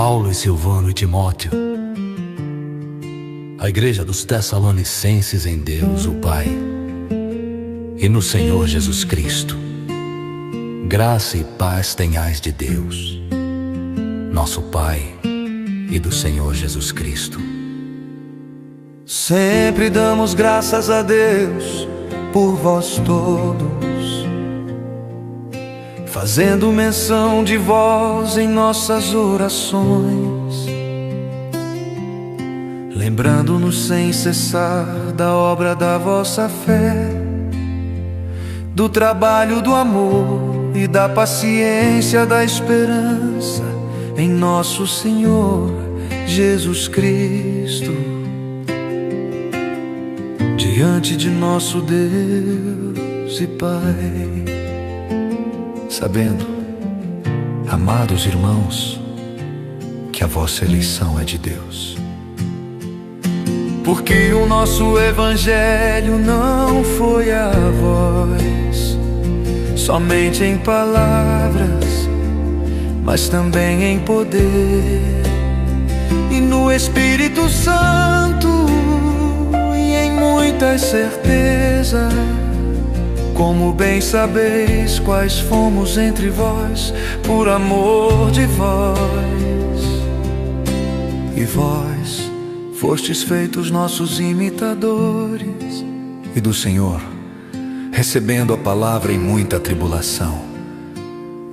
Paulo e Silvano e Timóteo, a igreja dos Tessalonicenses em Deus, o Pai, e no Senhor Jesus Cristo. Graça e paz tenhais de Deus, nosso Pai, e do Senhor Jesus Cristo. Sempre damos graças a Deus por vós todos, fazendo menção de vós em nossas orações, lembrando-nos sem cessar da obra da vossa fé, do trabalho do amor e da paciência da esperança em nosso Senhor Jesus Cristo. Diante de nosso Deus e Pai, sabendo, amados irmãos, que a vossa eleição é de Deus. Porque o nosso Evangelho não foi a vós, somente em palavras, mas também em poder, e no Espírito Santo, e em muitas certezas. Como bem sabeis quais fomos entre vós, por amor de vós. E vós fostes feitos nossos imitadores, e do Senhor, recebendo a palavra em muita tribulação,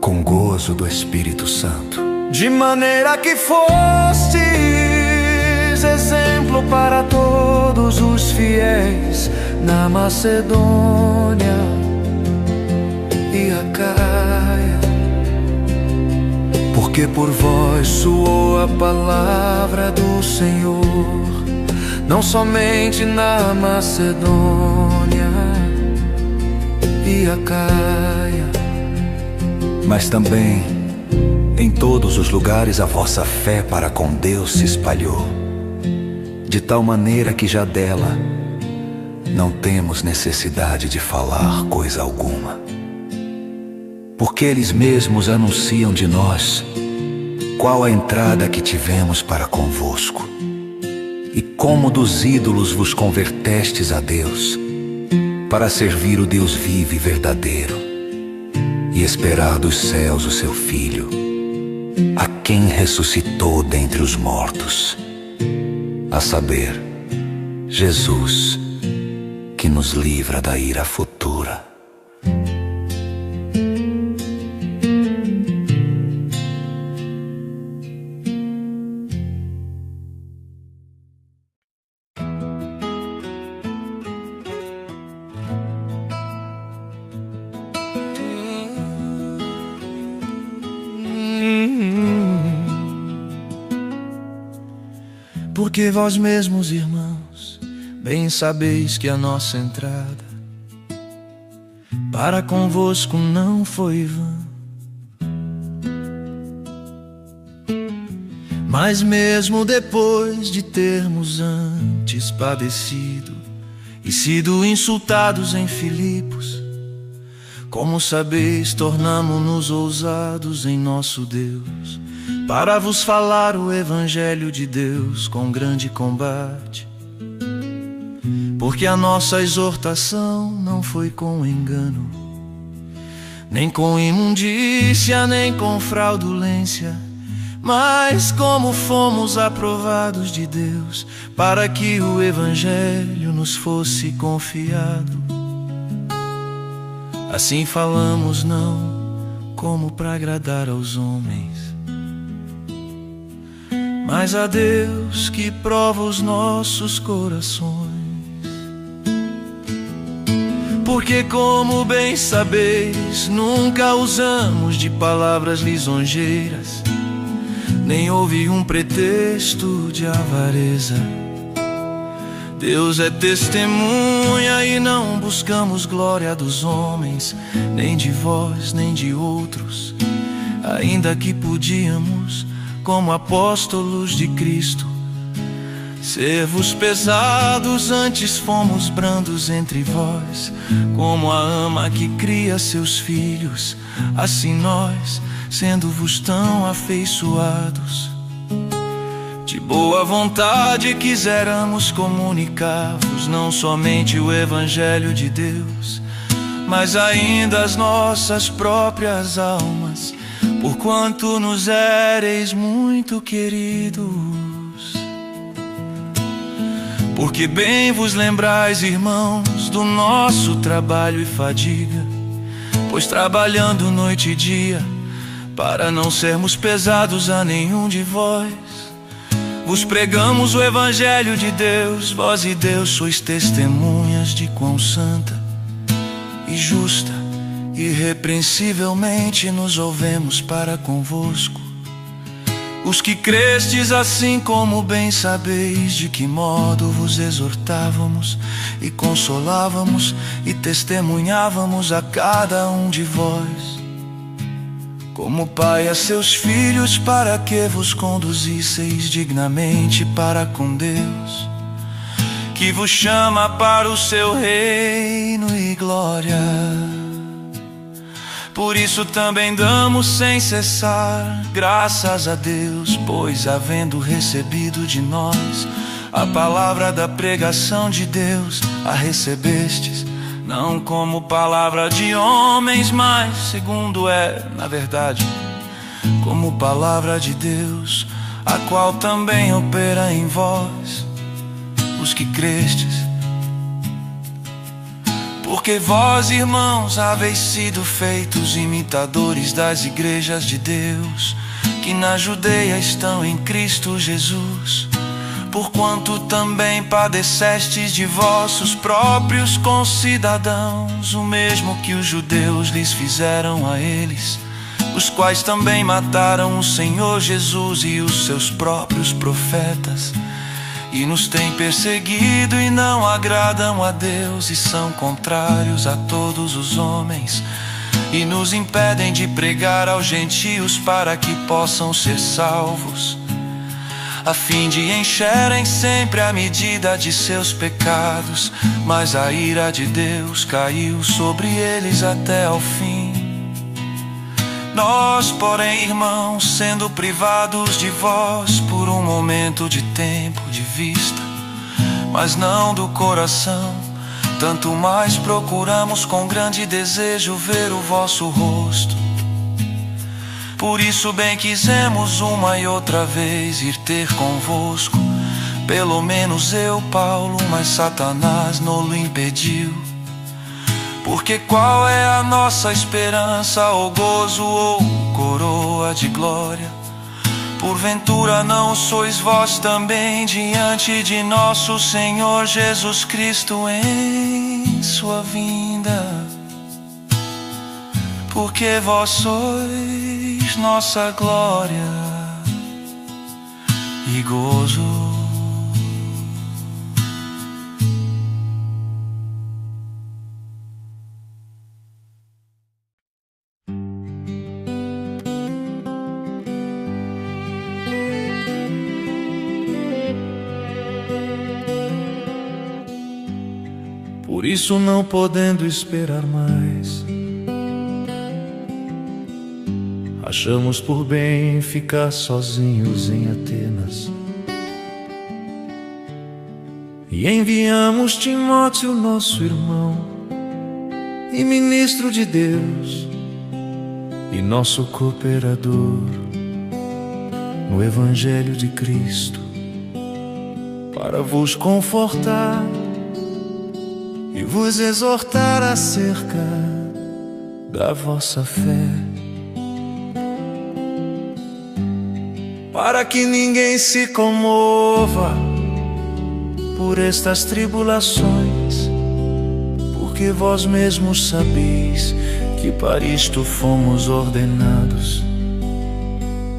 com gozo do Espírito Santo. De maneira que fostes exemplo para todos os fiéis na Macedônia e Acaia, porque por vós soou a palavra do Senhor, não somente na Macedônia e Acaia, mas também em todos os lugares a vossa fé para com Deus se espalhou, de tal maneira que já dela não temos necessidade de falar coisa alguma, porque eles mesmos anunciam de nós qual a entrada que tivemos para convosco, e como dos ídolos vos convertestes a Deus, para servir o Deus vivo e verdadeiro, e esperar dos céus o seu Filho, a quem ressuscitou dentre os mortos, a saber, Jesus, que nos livra da ira futura. Porque vós mesmos, irmãos, bem sabeis que a nossa entrada para convosco não foi vã. Mas mesmo depois de termos antes padecido e sido insultados em Filipos, como sabeis, tornamo-nos ousados em nosso Deus, para vos falar o Evangelho de Deus com grande combate. Porque a nossa exortação não foi com engano, nem com imundícia, nem com fraudulência, mas como fomos aprovados de Deus, para que o Evangelho nos fosse confiado. Assim falamos, não como para agradar aos homens, mas a Deus que prova os nossos corações. Porque, como bem sabeis, nunca usamos de palavras lisonjeiras, nem houve um pretexto de avareza. Deus é testemunha e não buscamos glória dos homens, nem de vós, nem de outros, ainda que podíamos, como apóstolos de Cristo, ser-vos pesados, antes fomos brandos entre vós, como a ama que cria seus filhos, assim nós, sendo-vos tão afeiçoados, De boa vontade quiséramos comunicar-vos não somente o Evangelho de Deus, mas ainda as nossas próprias almas, porquanto nos éreis muito queridos. Porque bem vos lembrais, irmãos, do nosso trabalho e fadiga, pois trabalhando noite e dia, para não sermos pesados a nenhum de vós, vos pregamos o Evangelho de Deus. Vós e Deus sois testemunhas de quão santa e justa, irrepreensivelmente nos ouvemos para convosco, os que crestes, assim como bem sabeis de que modo vos exortávamos e consolávamos e testemunhávamos a cada um de vós, como pai a seus filhos, para que vos conduzisseis dignamente para com Deus, que vos chama para o seu reino e glória. Por isso também damos sem cessar graças a Deus, pois havendo recebido de nós a palavra da pregação de Deus, a recebestes, não como palavra de homens, mas segundo na verdade, como palavra de Deus, a qual também opera em vós, os que crestes. Porque vós, irmãos, haveis sido feitos imitadores das igrejas de Deus, que na Judeia estão em Cristo Jesus, porquanto também padecestes de vossos próprios concidadãos o mesmo que os judeus lhes fizeram a eles, os quais também mataram o Senhor Jesus e os seus próprios profetas, e nos têm perseguido e não agradam a Deus, e são contrários a todos os homens, e nos impedem de pregar aos gentios para que possam ser salvos, a fim de encherem sempre a medida de seus pecados. Mas a ira de Deus caiu sobre eles até ao fim. Nós, porém, irmãos, sendo privados de vós por um momento de tempo, de vista, mas não do coração, tanto mais procuramos com grande desejo ver o vosso rosto. Por isso bem quisemos uma e outra vez ir ter convosco, pelo menos eu, Paulo, mas Satanás nos impediu. Porque qual é a nossa esperança, ou gozo, ou coroa de glória? Porventura não sois vós também diante de nosso Senhor Jesus Cristo em sua vinda? Porque vós sois nossa glória e gozo. Por isso, não podendo esperar mais, achamos por bem ficar sozinhos em Atenas, e enviamos Timóteo, nosso irmão e ministro de Deus, e nosso cooperador no Evangelho de Cristo, para vos confortar e vos exortar acerca da vossa fé, para que ninguém se comova por estas tribulações, porque vós mesmos sabeis que para isto fomos ordenados.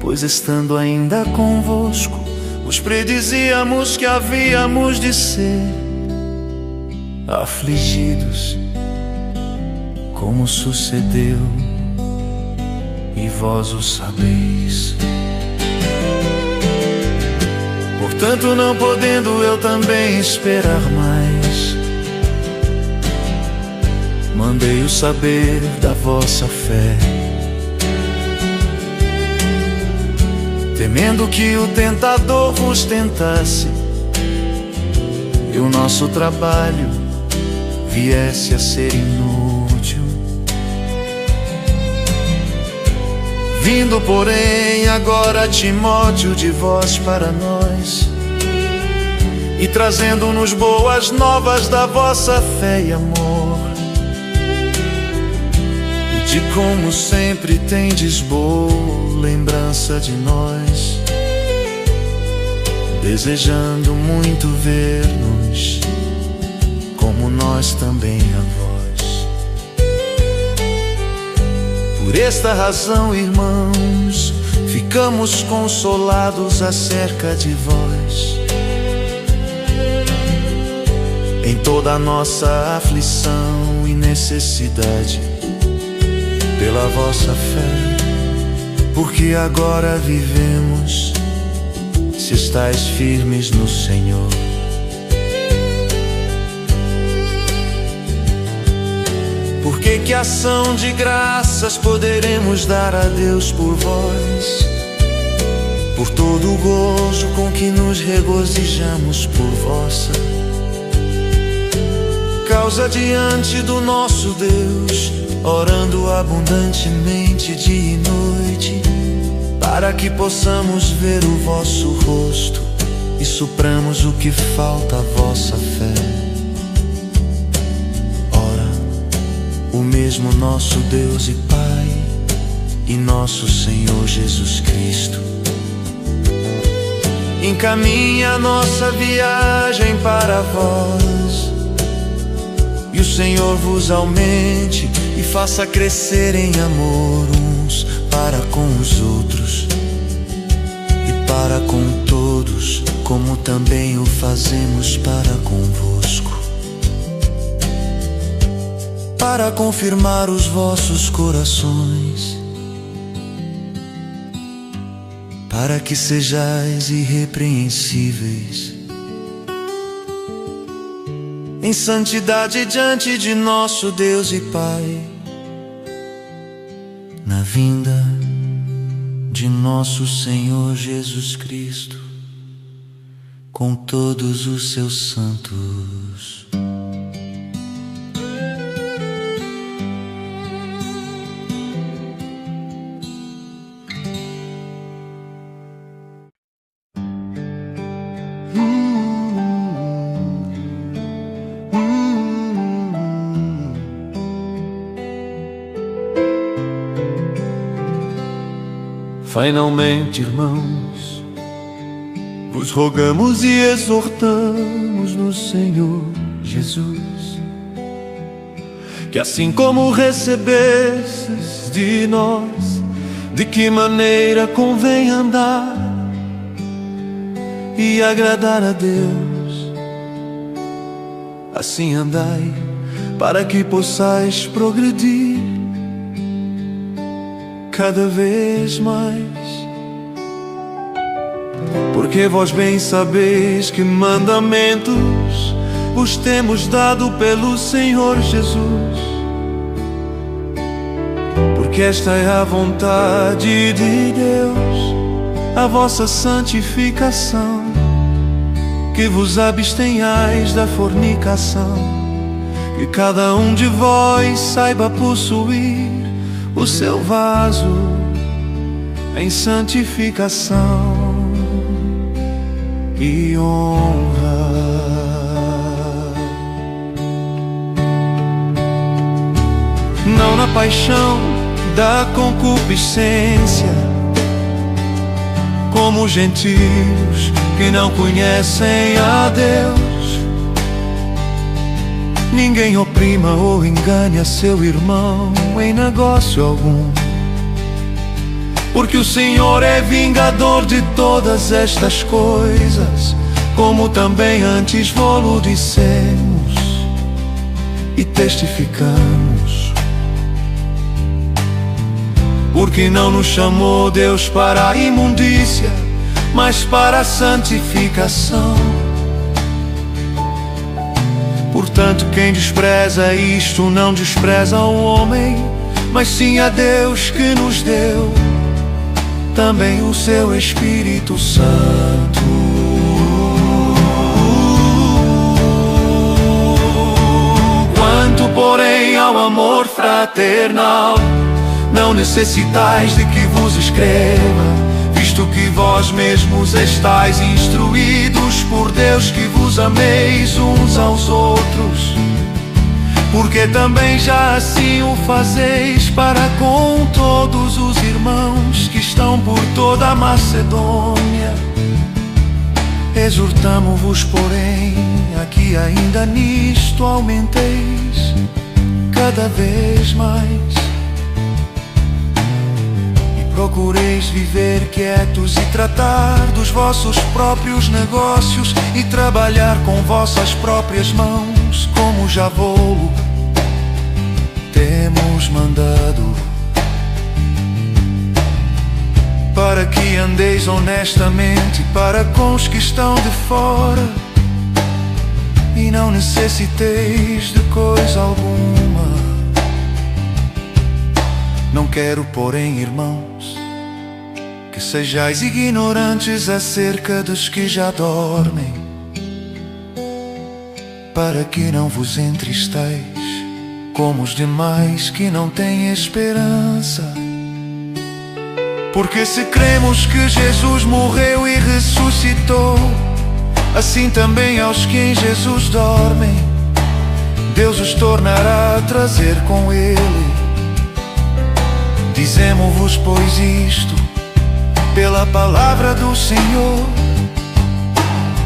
Pois estando ainda convosco, vos predizíamos que havíamos de ser afligidos, como sucedeu, e vós o sabeis. Portanto, não podendo eu também esperar mais, mandei-o saber da vossa fé, temendo que o tentador vos tentasse e o nosso trabalho viesse a ser inútil. Vindo, porém, agora Timóteo de vós para nós, e trazendo-nos boas novas da vossa fé e amor, e de como sempre tendes boa lembrança de nós, desejando muito ver-nos, como nós também a vós. Por esta razão, irmãos, ficamos consolados acerca de vós, em toda a nossa aflição e necessidade, pela vossa fé, porque agora vivemos, se estáis firmes no Senhor. Porque que ação de graças poderemos dar a Deus por vós, por todo o gozo com que nos regozijamos por vossa causa diante do nosso Deus, orando abundantemente dia e noite, para que possamos ver o vosso rosto e supramos o que falta à vossa fé. Ora, o mesmo nosso Deus e Pai e nosso Senhor Jesus Cristo encaminha a nossa viagem para vós, e o Senhor vos aumente e faça crescer em amor uns para com os outros e para com todos, como também o fazemos para convosco, para confirmar os vossos corações, para que sejais irrepreensíveis em santidade diante de nosso Deus e Pai, na vinda de nosso Senhor Jesus Cristo, com todos os seus santos. Finalmente, irmãos, vos rogamos e exortamos no Senhor Jesus, que assim como recebestes de nós, de que maneira convém andar e agradar a Deus, assim andai, para que possais progredir cada vez mais. Porque vós bem sabeis que mandamentos vos temos dado pelo Senhor Jesus, porque esta é a vontade de Deus, a vossa santificação, que vos abstenhais da fornicação, que cada um de vós saiba possuir o seu vaso em santificação e honra. Não na paixão da concupiscência, como os gentios que não conhecem a Deus. Ninguém oprima ou engane a seu irmão em negócio algum, porque o Senhor é vingador de todas estas coisas, como também antes vô-lo dissemos e testificamos. Porque não nos chamou Deus para a imundícia, mas para a santificação. Portanto, quem despreza isto não despreza o homem, mas sim a Deus que nos deu também o seu Espírito Santo. Quanto, porém, ao amor fraternal, não necessitais de que vos escreva, visto que vós mesmos estáis instruídos por Deus, que vos ameis uns aos outros, porque também já assim o fazeis para com todos os irmãos que estão por toda a Macedônia. Exortamo-vos, porém, a que ainda nisto aumenteis cada vez mais, procureis viver quietos e tratar dos vossos próprios negócios e trabalhar com vossas próprias mãos, como já vou temos mandado, para que andeis honestamente para com os que estão de fora e não necessiteis de coisa alguma. Não quero, porém, irmãos, que sejais ignorantes acerca dos que já dormem, para que não vos entristeis como os demais que não têm esperança. Porque se cremos que Jesus morreu e ressuscitou, assim também aos que em Jesus dormem, Deus os tornará a trazer com Ele. Dizemo-vos, pois, isto pela palavra do Senhor,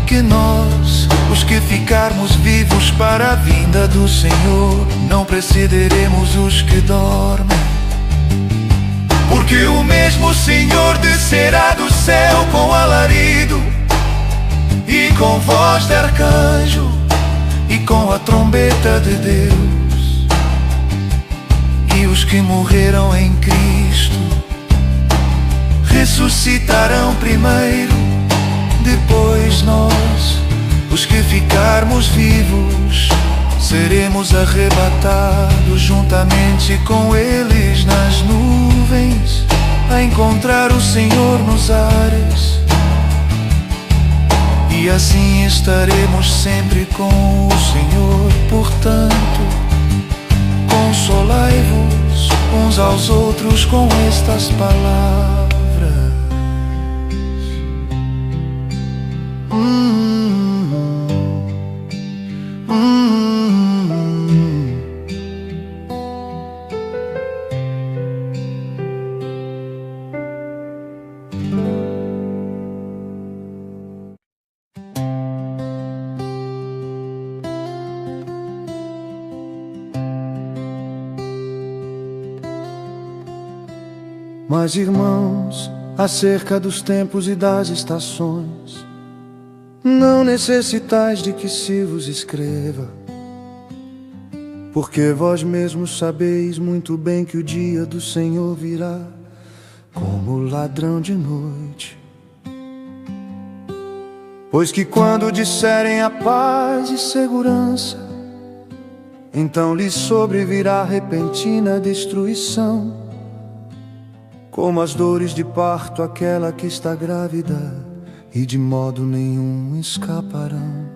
que nós, os que ficarmos vivos para a vinda do Senhor, não precederemos os que dormem. Porque o mesmo Senhor descerá do céu com alarido, e com voz de arcanjo, e com a trombeta de Deus. E os que morreram em Cristo ressuscitarão primeiro, depois nós, os que ficarmos vivos, seremos arrebatados juntamente com eles nas nuvens, a encontrar o Senhor nos ares. E assim estaremos sempre com o Senhor. Portanto, consolai-vos uns aos outros com estas palavras. Mas, irmãos, acerca dos tempos e das estações, não necessitais de que se vos escreva, porque vós mesmos sabeis muito bem que o dia do Senhor virá como ladrão de noite. Pois que quando disserem a paz e segurança, então lhes sobrevirá repentina destruição, como as dores de parto aquela que está grávida, e de modo nenhum escaparão.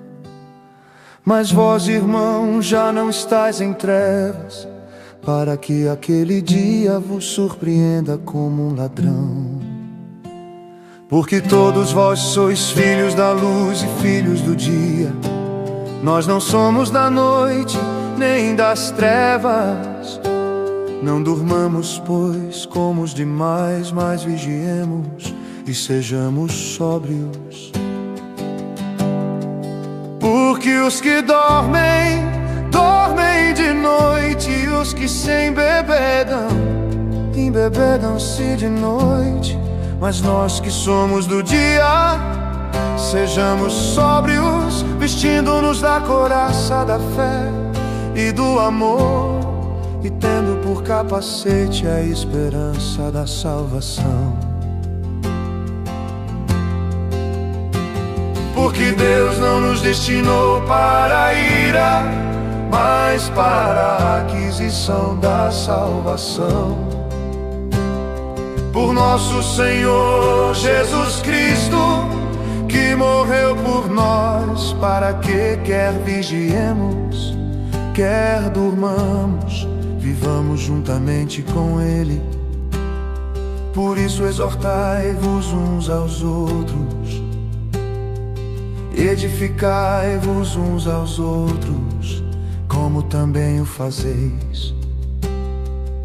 Mas vós, irmãos, já não estáis em trevas, para que aquele dia vos surpreenda como um ladrão. Porque todos vós sois filhos da luz e filhos do dia. Nós não somos da noite, nem das trevas. Não durmamos, pois, como os demais, mas vigiemos e sejamos sóbrios. Porque os que dormem, dormem de noite, e os que se embebedam, embebedam-se de noite. Mas nós que somos do dia, sejamos sóbrios, vestindo-nos da couraça da fé e do amor, e tendo por capacete a esperança da salvação. Porque Deus não nos destinou para a ira, mas para a aquisição da salvação, por nosso Senhor Jesus Cristo, que morreu por nós, para que quer vigiemos, quer durmamos, vivamos juntamente com Ele. Por isso exortai-vos uns aos outros, edificai-vos uns aos outros, como também o fazeis.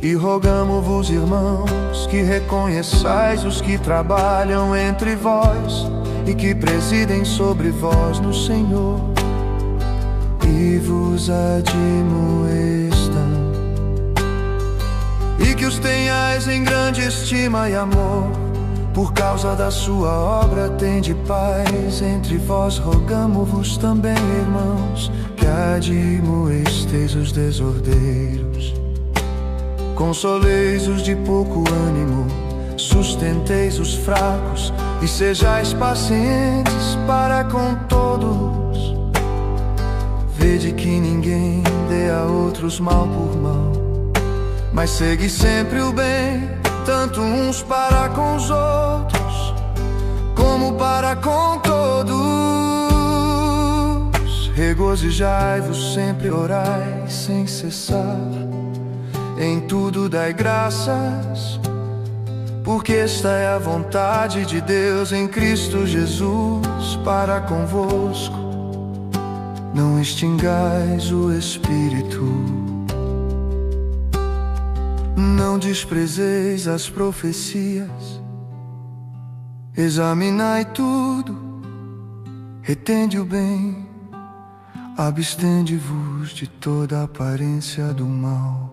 E rogamo-vos, irmãos, que reconheçais os que trabalham entre vós e que presidem sobre vós no Senhor, e vos admoestam, e que os tenhais em grande estima e amor. Por causa da sua obra tende paz entre vós. Rogamo-vos também, irmãos, que admoesteis os desordeiros, consoleis os de pouco ânimo, sustenteis os fracos e sejais pacientes para com todos. Vede que ninguém dê a outros mal por mal, mas segui sempre o bem, tanto uns para com os outros, como para com todos. Regozijai-vos sempre, orai sem cessar. Em tudo dai graças, porque esta é a vontade de Deus em Cristo Jesus para convosco. Não extingais o Espírito, não desprezeis as profecias. Examinai tudo, retende o bem, abstende-vos de toda aparência do mal.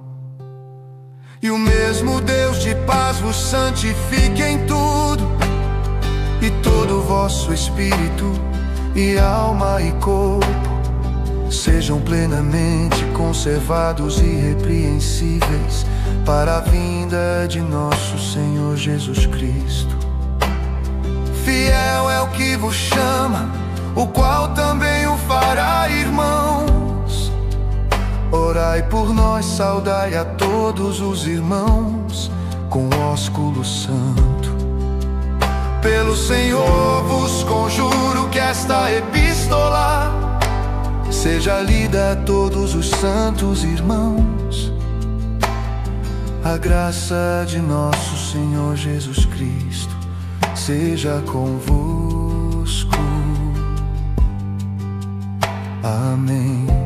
E o mesmo Deus de paz vos santifique em tudo, e todo o vosso espírito e alma e corpo sejam plenamente conservados e irrepreensíveis para a vinda de nosso Senhor Jesus Cristo. Fiel é o que vos chama, o qual também o fará, irmãos. Orai por nós, saudai a todos os irmãos com ósculo santo. Pelo Senhor vos conjuro que esta epístola seja lida a todos os santos irmãos. A graça de nosso Senhor Jesus Cristo seja convosco. Amém.